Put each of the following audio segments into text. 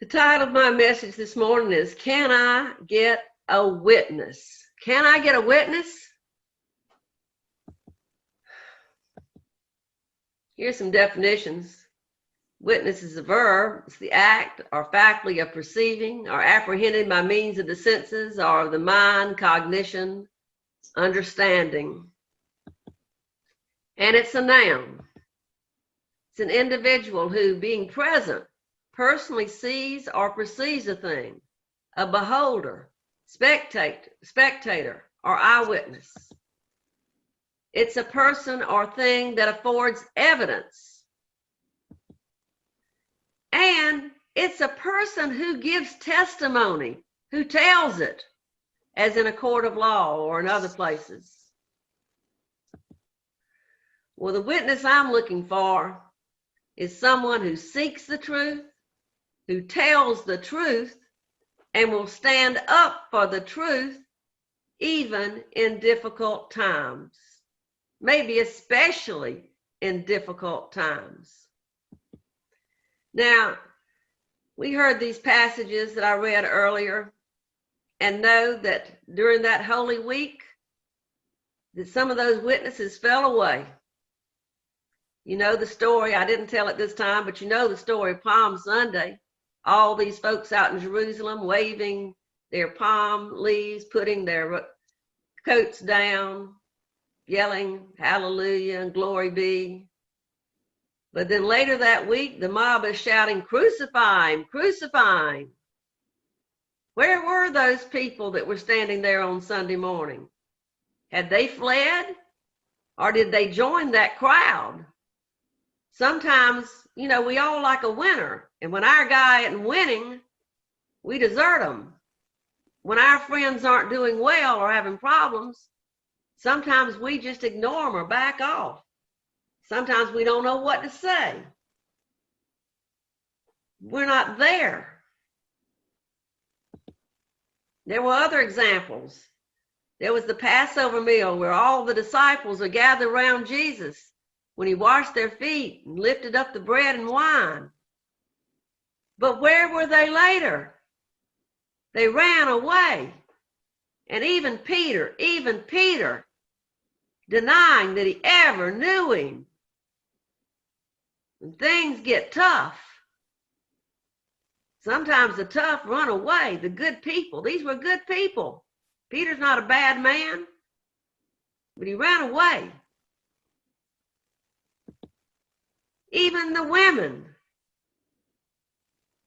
The title of my message this morning is, Can I Get a Witness? Can I get a witness? Here's some definitions. Witness is a verb. It's the act or faculty of perceiving or apprehending by means of the senses or the mind, cognition, understanding. And it's a noun. It's an individual who, being present, personally sees or perceives a thing, a beholder, spectator, or eyewitness. It's a person or thing that affords evidence. And it's a person who gives testimony, who tells it, as in a court of law or in other places. Well, the witness I'm looking for is someone who seeks the truth, who tells the truth, and will stand up for the truth even in difficult times, maybe especially in difficult times. Now, we heard these passages that I read earlier and know that during that Holy Week, that some of those witnesses fell away. You know the story. I didn't tell it this time, but you know the story of Palm Sunday. All these folks out in Jerusalem waving their palm leaves, putting their coats down, yelling hallelujah and glory be. But then later that week, the mob is shouting, crucify him, crucify him. Where were those people that were standing there on Sunday morning? Had they fled, or did they join that crowd? Sometimes, you know, we all like a winner. And when our guy isn't winning, we desert them. When our friends aren't doing well or having problems, sometimes we just ignore them or back off. Sometimes we don't know what to say. We're not there. There were other examples. There was the Passover meal where all the disciples are gathered around Jesus when he washed their feet and lifted up the bread and wine. But where were they later? They ran away. And even Peter, denying that he ever knew him. When things get tough, sometimes the tough run away, the good people. These were good people. Peter's not a bad man, but he ran away. Even the women,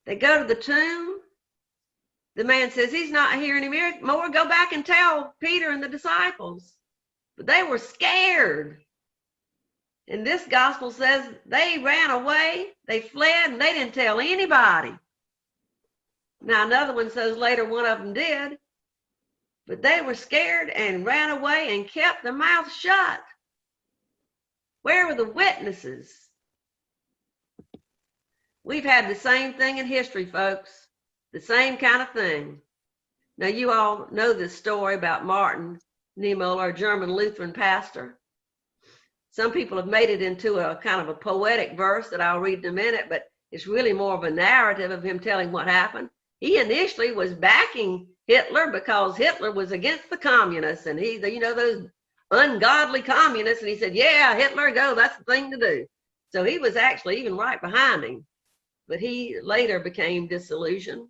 they go to the tomb. The man says, he's not here anymore. Go back and tell Peter and the disciples. But they were scared. And this gospel says they ran away, they fled, and they didn't tell anybody. Now, another one says later one of them did. But they were scared and ran away and kept their mouths shut. Where were the witnesses? We've had the same thing in history, folks. The same kind of thing. Now, you all know this story about Martin Niemöller, a German Lutheran pastor. Some people have made it into a kind of a poetic verse that I'll read in a minute, but it's really more of a narrative of him telling what happened. He initially was backing Hitler because Hitler was against the communists, and he, you know, those ungodly communists, and he said, yeah, Hitler, go, that's the thing to do. So he was actually even right behind him. But he later became disillusioned.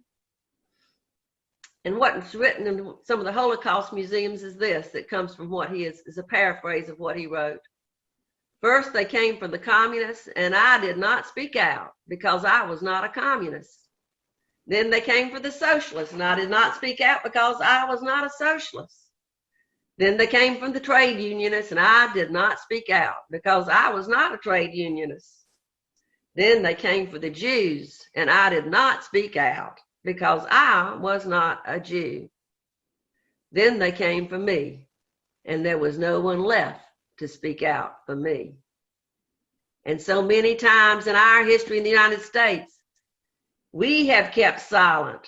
And what's written in some of the Holocaust museums is this, that comes from what he is a paraphrase of what he wrote. First, they came from the communists, and I did not speak out because I was not a communist. Then they came for the socialists, and I did not speak out because I was not a socialist. Then they came from the trade unionists, and I did not speak out because I was not a trade unionist. Then they came for the Jews, and I did not speak out because I was not a Jew. Then they came for me, and there was no one left to speak out for me. And so many times in our history in the United States, we have kept silent.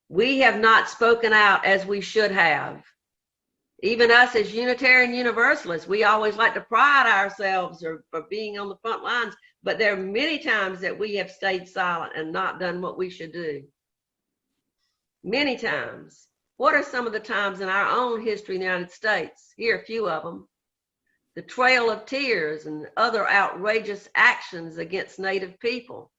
We have not spoken out as we should have. Even us as Unitarian Universalists, we always like to pride ourselves for being on the front lines, but there are many times that we have stayed silent and not done what we should do. Many times. What are some of the times in our own history in the United States? Here are a few of them. The Trail of Tears and other outrageous actions against Native people.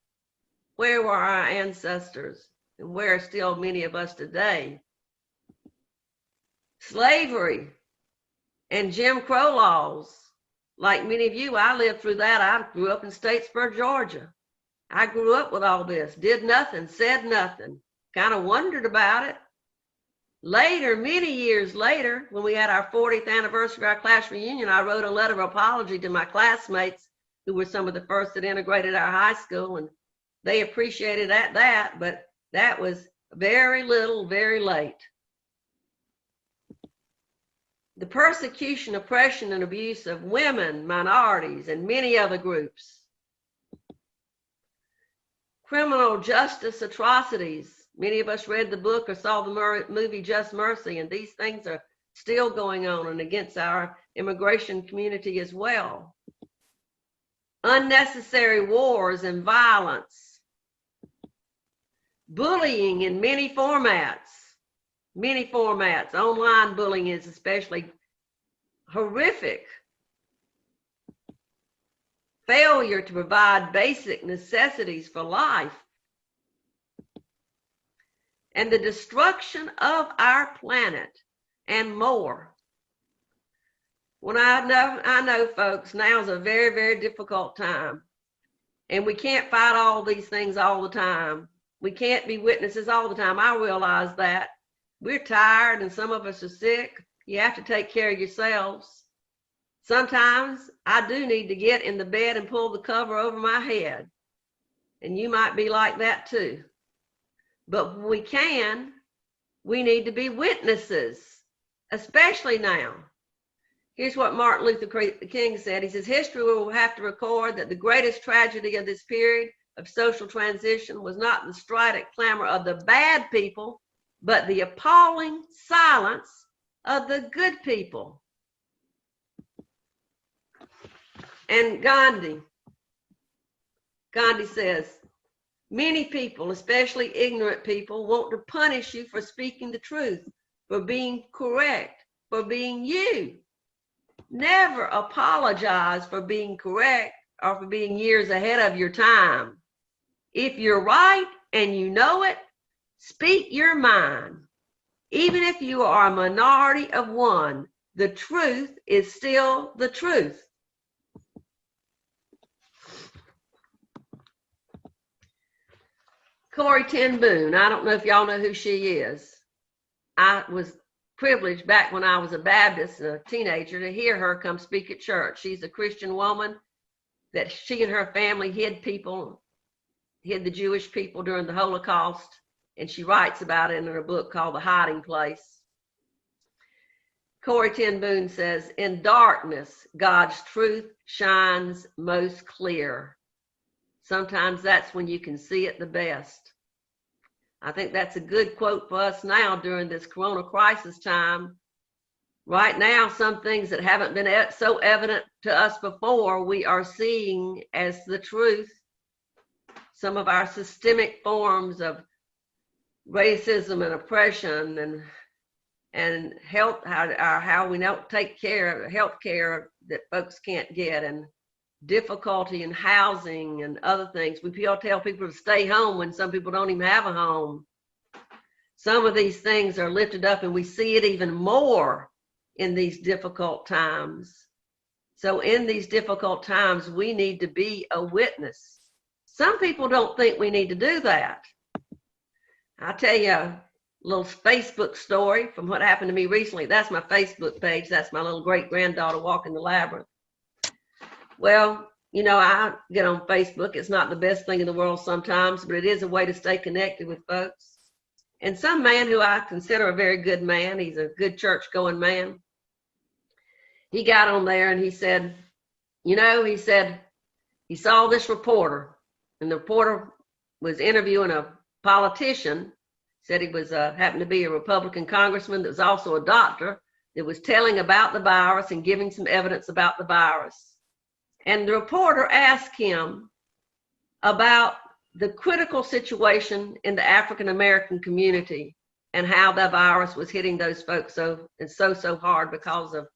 Where were our ancestors? And where are still many of us today? Slavery and Jim Crow laws. Like many of you, I lived through that. I grew up in Statesboro, Georgia. I grew up with all this, did nothing, said nothing, kind of wondered about it. Later, many years later, when we had our 40th anniversary of our class reunion, I wrote a letter of apology to my classmates who were some of the first that integrated our high school, and they appreciated that, but that was very little, very late. The persecution, oppression, and abuse of women, minorities, and many other groups. Criminal justice atrocities. Many of us read the book or saw the movie Just Mercy, and these things are still going on and against our immigration community as well. Unnecessary wars and violence. Bullying in many formats. Many formats. Online bullying is especially horrific. Failure to provide basic necessities for life. And the destruction of our planet and more. When I know, folks, now's a very, very difficult time. And we can't fight all these things all the time. We can't be witnesses all the time. I realize that. We're tired and some of us are sick. You have to take care of yourselves. Sometimes I do need to get in the bed and pull the cover over my head. And you might be like that too. But when we can, we need to be witnesses, especially now. Here's what Martin Luther King said. He says, history will have to record that the greatest tragedy of this period of social transition was not the strident clamor of the bad people, but the appalling silence of the good people. And Gandhi says, many people, especially ignorant people, want to punish you for speaking the truth, for being correct, for being you. Never apologize for being correct or for being years ahead of your time. If you're right and you know it, speak your mind. Even if you are a minority of one, the truth is still the truth. Corrie Ten Boom. I don't know if y'all know who she is. I was privileged back when I was a Baptist, a teenager, to hear her come speak at church. She's a Christian woman that she and her family hid the Jewish people during the Holocaust, and she writes about it in her book called The Hiding Place. Corrie Ten Boom says, in darkness, God's truth shines most clear. Sometimes that's when you can see it the best. I think that's a good quote for us now during this corona crisis time. Right now, some things that haven't been so evident to us before, we are seeing as the truth. Some of our systemic forms of racism and oppression and health, how we don't take care of health care that folks can't get, and difficulty in housing and other things. We tell people to stay home when some people don't even have a home. Some of these things are lifted up, and we see it even more in these difficult times. So in these difficult times, we need to be a witness. Some people don't think we need to do that. I'll tell you a little Facebook story from what happened to me recently. That's my Facebook page. That's my little great-granddaughter walking the labyrinth. Well, you know, I get on Facebook. It's not the best thing in the world sometimes, but it is a way to stay connected with folks. And some man who I consider a very good man, he's a good church-going man, he got on there and he said, you know, he said he saw this reporter, and the reporter was interviewing a politician, said he was happened to be a Republican congressman that was also a doctor, that was telling about the virus and giving some evidence about the virus. And the reporter asked him about the critical situation in the African American community and how the virus was hitting those folks so hard because of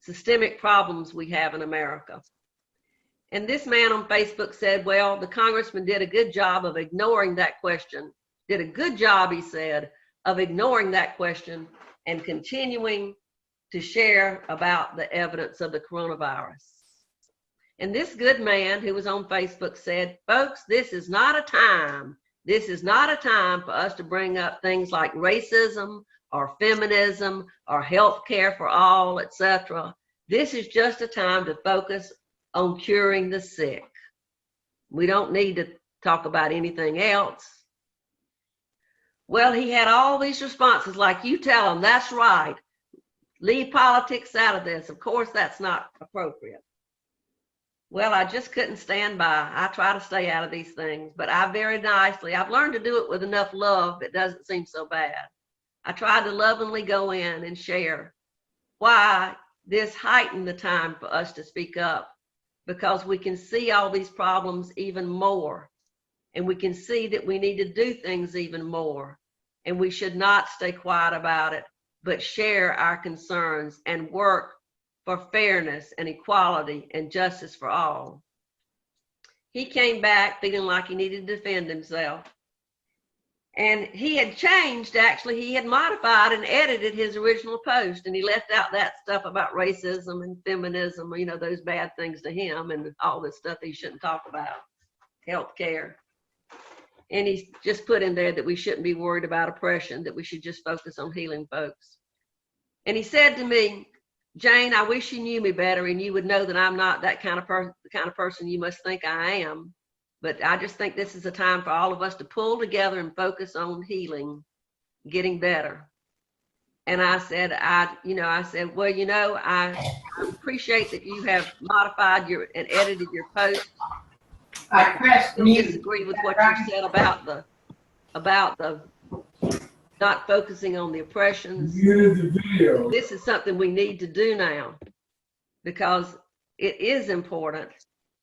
systemic problems we have in America. And this man on Facebook said, well, the congressman did a good job of ignoring that question, did a good job, he said, of ignoring that question and continuing to share about the evidence of the coronavirus. And this good man who was on Facebook said, folks, this is not a time for us to bring up things like racism or feminism or health care for all, etc. This is just a time to focus on curing the sick. We don't need to talk about anything else. Well, he had all these responses like, you tell him, that's right. Leave politics out of this. Of course, that's not appropriate. Well, I just couldn't stand by. I try to stay out of these things, but I've learned to do it with enough love. It doesn't seem so bad. I tried to lovingly go in and share why this heightened the time for us to speak up, because we can see all these problems even more, and we can see that we need to do things even more, and we should not stay quiet about it, but share our concerns and work for fairness and equality and justice for all. He came back feeling like he needed to defend himself. And he had changed, actually, he had modified and edited his original post, and he left out that stuff about racism and feminism, you know, those bad things to him, and all this stuff he shouldn't talk about, health care. And he just put in there that we shouldn't be worried about oppression, that we should just focus on healing folks. And he said to me, Jane, I wish you knew me better and you would know that I'm not that kind of person you must think I am. But I just think this is a time for all of us to pull together and focus on healing, getting better. And I said, I appreciate that you have modified and edited your post. I disagree with what you said about the not focusing on the oppressions. This is something we need to do now because it is important.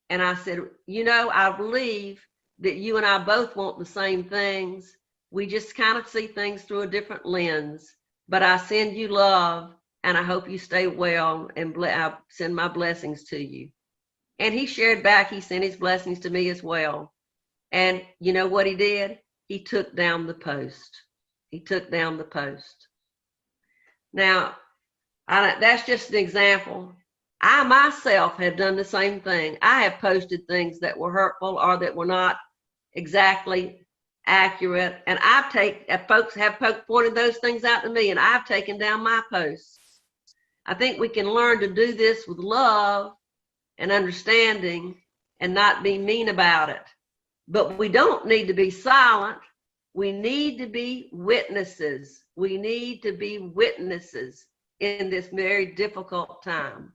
And I said, I believe that you and I both want the same things. We just kind of see things through a different lens. But I send you love, and I hope you stay well, and I send my blessings to you. And he shared back, he sent his blessings to me as well. And you know what he did? He took down the post. He took down the post. Now, that's just an example. I myself have done the same thing. I have posted things that were hurtful or that were not exactly accurate. And folks have pointed those things out to me, and I've taken down my posts. I think we can learn to do this with love and understanding and not be mean about it. But we don't need to be silent. We need to be witnesses. We need to be witnesses in this very difficult time.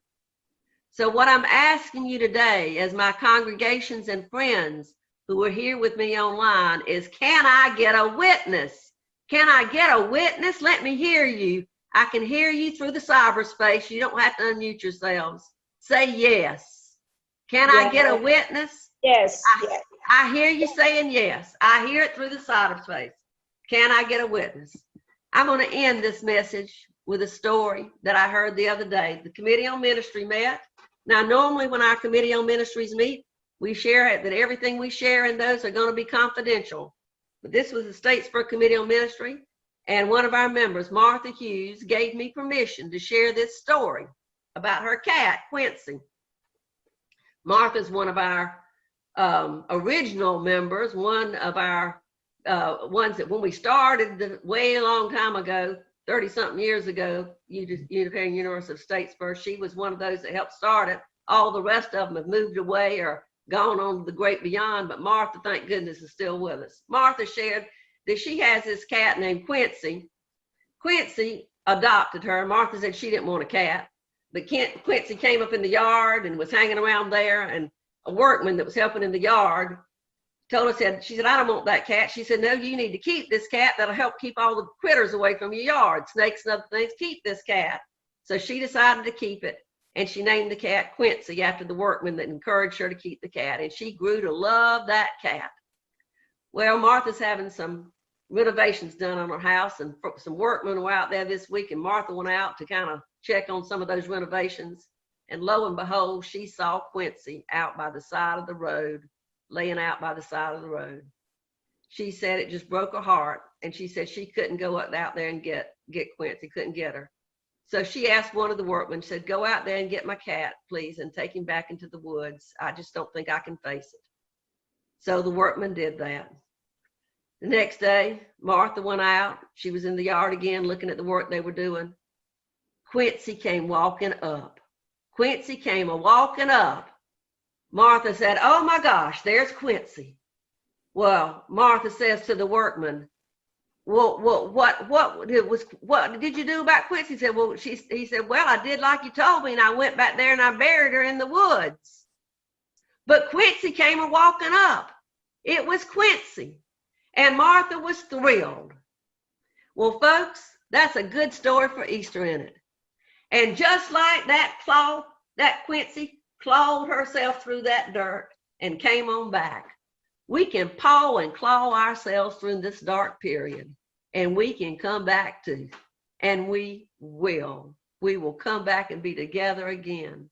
So what I'm asking you today, as my congregations and friends who are here with me online, is can I get a witness? Can I get a witness? Let me hear you. I can hear you through the cyberspace. You don't have to unmute yourselves. Say yes. Can I get a witness? Yes. I hear you saying yes. I hear it through the cyberspace. Can I get a witness? I'm going to end this message with a story that I heard the other day. The Committee on Ministry met. Now, normally when our Committee on Ministries meet, we share that everything we share in those are going to be confidential. But this was the Statesboro Committee on Ministry, and one of our members, Martha Hughes, gave me permission to share this story about her cat, Quincy. Martha's one of our original members, one of our ones that when we started way a long time ago, 30-something years ago, Unitarian Universe of Statesboro, she was one of those that helped start it. All the rest of them have moved away or gone on to the great beyond, but Martha, thank goodness, is still with us. Martha shared that she has this cat named Quincy. Quincy adopted her. Martha said she didn't want a cat, but Quincy came up in the yard and was hanging around there, and a workman that was helping in the yard told her, she said, I don't want that cat. She said, no, you need to keep this cat. That'll help keep all the critters away from your yard, snakes and other things. Keep this cat. So she decided to keep it, and she named the cat Quincy after the workman that encouraged her to keep the cat, and she grew to love that cat. Well, Martha's having some renovations done on her house, and some workmen were out there this week, and Martha went out to kind of check on some of those renovations, and lo and behold, she saw Quincy out by the side of the road, laying out by the side of the road. She said it just broke her heart, and she said she couldn't go out there and get Quincy, couldn't get her. So she asked one of the workmen, said, go out there and get my cat, please, and take him back into the woods. I just don't think I can face it. So the workman did that. The next day, Martha went out. She was in the yard again looking at the work they were doing. Quincy came walking up. Quincy came a-walking up. Martha said, oh my gosh, there's Quincy. Well, Martha says to the workman, well, what did you do about Quincy? He said, well, he said, well, I did like you told me, and I went back there and I buried her in the woods. But Quincy came a-walking up. It was Quincy. And Martha was thrilled. Well, folks, that's a good story for Easter, isn't it? And just like that Quincy clawed herself through that dirt and came on back, we can paw and claw ourselves through this dark period, and we can come back too. And we will. We will come back and be together again.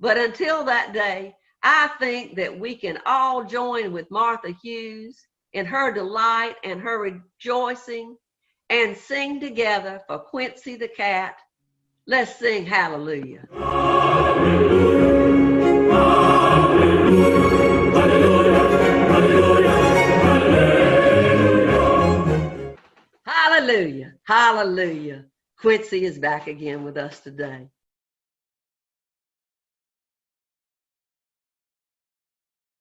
But until that day, I think that we can all join with Martha Hughes in her delight and her rejoicing and sing together for Quincy the cat. Let's sing hallelujah. Hallelujah. Hallelujah. Hallelujah. Quincy is back again with us today.